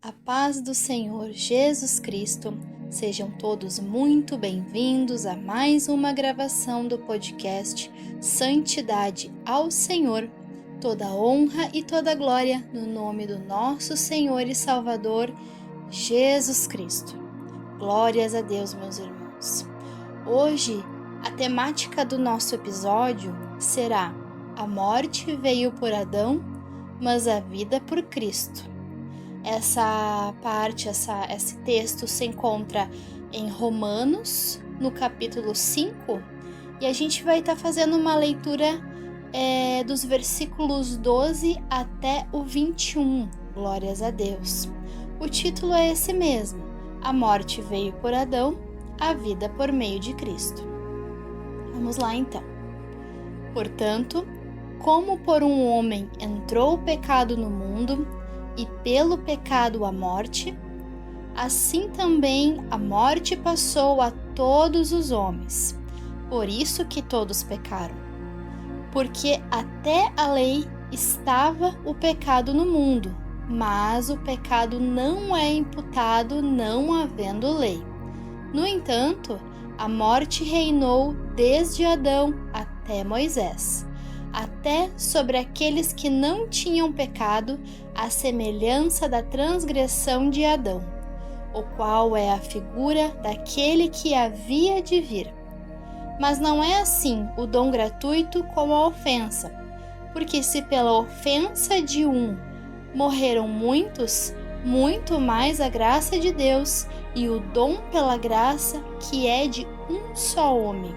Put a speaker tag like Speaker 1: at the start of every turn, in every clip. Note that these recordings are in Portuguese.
Speaker 1: A paz do Senhor Jesus Cristo, sejam todos muito bem-vindos a mais uma gravação do podcast Santidade ao Senhor, toda honra e toda glória no nome do nosso Senhor e Salvador, Jesus Cristo. Glórias a Deus, meus irmãos. Hoje, a temática do nosso episódio será: a morte veio por Adão, mas a vida por Cristo. Esse texto se encontra em Romanos, no capítulo 5, e a gente vai estar fazendo uma leitura dos versículos 12 até o 21. Glórias a Deus. O título é esse mesmo: a morte veio por Adão, a vida por meio de Cristo. Vamos lá então. Portanto, como por um homem entrou o pecado no mundo, e pelo pecado a morte, assim também a morte passou a todos os homens. Por isso que todos pecaram. Porque até a lei estava o pecado no mundo, mas o pecado não é imputado não havendo lei. No entanto, a morte reinou desde Adão até Moisés, até sobre aqueles que não tinham pecado, à semelhança da transgressão de Adão, o qual é a figura daquele que havia de vir. Mas não é assim o dom gratuito como a ofensa, porque se pela ofensa de um morreram muitos, muito mais a graça de Deus e o dom pela graça que é de um só homem,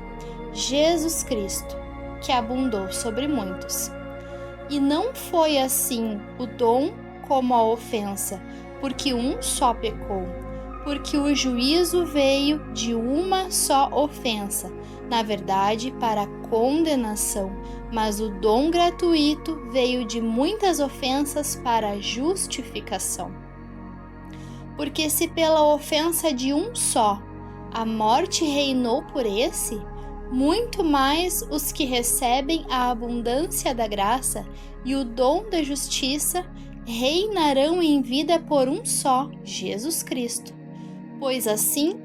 Speaker 1: Jesus Cristo, que abundou sobre muitos. E não foi assim o dom como a ofensa, porque um só pecou, porque o juízo veio de uma só ofensa, na verdade para a condenação, mas o dom gratuito veio de muitas ofensas para a justificação. Porque se pela ofensa de um só a morte reinou por esse, muito mais os que recebem a abundância da graça e o dom da justiça reinarão em vida por um só, Jesus Cristo. Pois assim,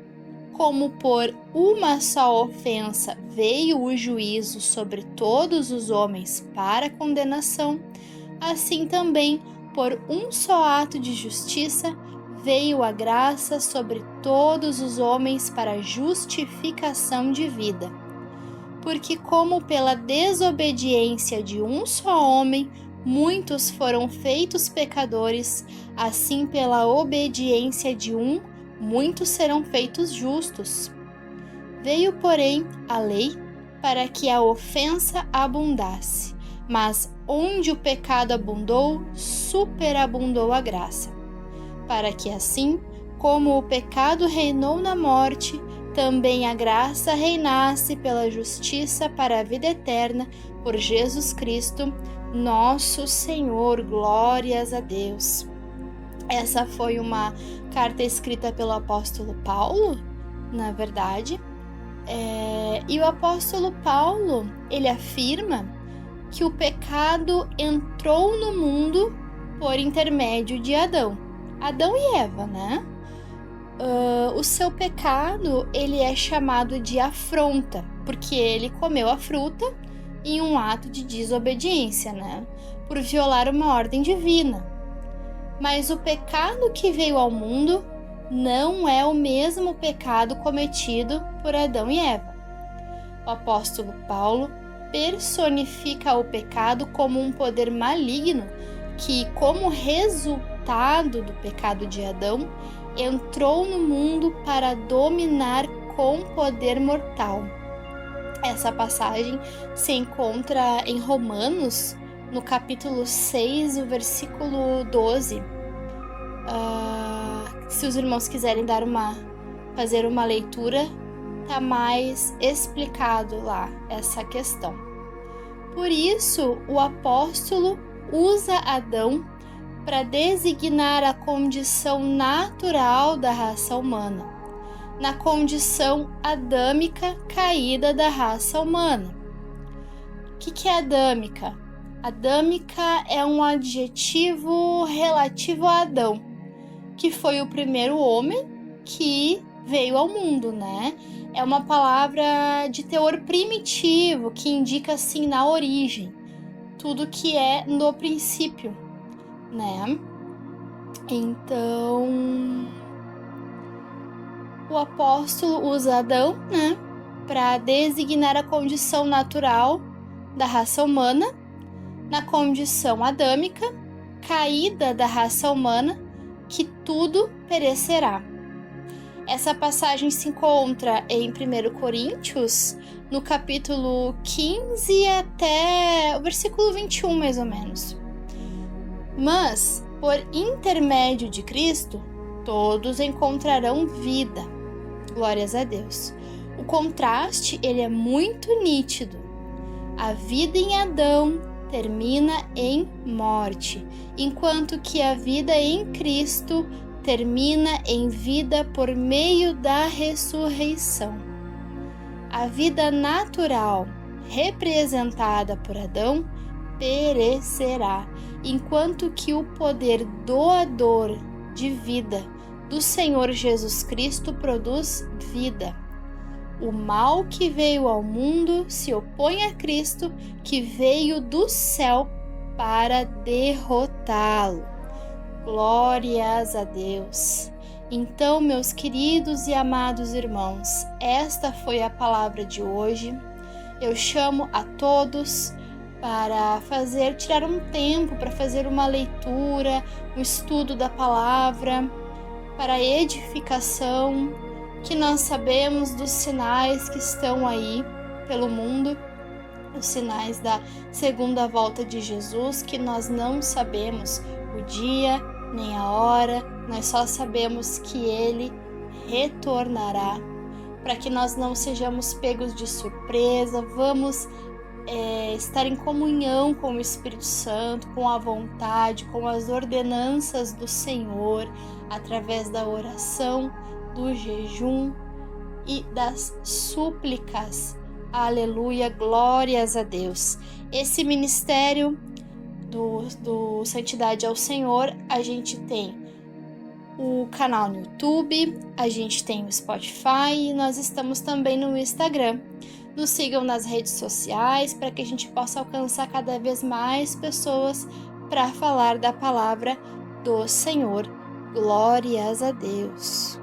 Speaker 1: como por uma só ofensa veio o juízo sobre todos os homens para condenação, assim também, por um só ato de justiça, veio a graça sobre todos os homens para justificação de vida. Porque como pela desobediência de um só homem, muitos foram feitos pecadores, assim pela obediência de um, muitos serão feitos justos. Veio, porém, a lei para que a ofensa abundasse, mas onde o pecado abundou, superabundou a graça. Para que assim, como o pecado reinou na morte, também a graça reinasse pela justiça para a vida eterna por Jesus Cristo, nosso Senhor. Glórias a Deus. Essa foi uma carta escrita pelo apóstolo Paulo, na verdade. E o apóstolo Paulo, ele afirma que o pecado entrou no mundo por intermédio de Adão e Eva, né? O seu pecado, ele é chamado de afronta, porque ele comeu a fruta em um ato de desobediência, né? Por violar uma ordem divina. Mas o pecado que veio ao mundo não é o mesmo pecado cometido por Adão e Eva. O apóstolo Paulo personifica o pecado como um poder maligno que, como resultado do pecado de Adão, entrou no mundo para dominar com poder mortal. Essa passagem se encontra em Romanos, no capítulo 6, o versículo 12. Se os irmãos quiserem fazer uma leitura, está mais explicado lá essa questão. Por isso, o apóstolo usa Adão para designar a condição natural da raça humana, na condição adâmica caída da raça humana. O que é adâmica? Adâmica é um adjetivo relativo a Adão, que foi o primeiro homem que veio ao mundo, né? É uma palavra de teor primitivo que indica assim na origem, tudo que é no princípio, né? Então, o apóstolo usa Adão, né, para designar a condição natural da raça humana, na condição adâmica, caída da raça humana, que tudo perecerá. Essa passagem se encontra em 1 Coríntios, no capítulo 15 até o versículo 21, mais ou menos. Mas, por intermédio de Cristo, todos encontrarão vida. Glórias a Deus. O contraste, ele é muito nítido. A vida em Adão termina em morte, enquanto que a vida em Cristo termina em vida por meio da ressurreição. A vida natural, representada por Adão, perecerá, enquanto que o poder doador de vida do Senhor Jesus Cristo produz vida. O mal que veio ao mundo se opõe a Cristo, que veio do céu para derrotá-lo. Glórias a Deus! Então, meus queridos e amados irmãos, esta foi a palavra de hoje. Eu chamo a todos para tirar um tempo para fazer uma leitura, um estudo da palavra, para edificação, que nós sabemos dos sinais que estão aí pelo mundo, os sinais da segunda volta de Jesus, que nós não sabemos o dia nem a hora, nós só sabemos que Ele retornará. Para que nós não sejamos pegos de surpresa, vamos estar em comunhão com o Espírito Santo, com a vontade, com as ordenanças do Senhor, através da oração, do jejum e das súplicas. Aleluia, glórias a Deus. Esse ministério do Santidade ao Senhor, a gente tem o canal no YouTube, a gente tem o Spotify e nós estamos também no Instagram. Nos sigam nas redes sociais para que a gente possa alcançar cada vez mais pessoas para falar da palavra do Senhor. Glórias a Deus.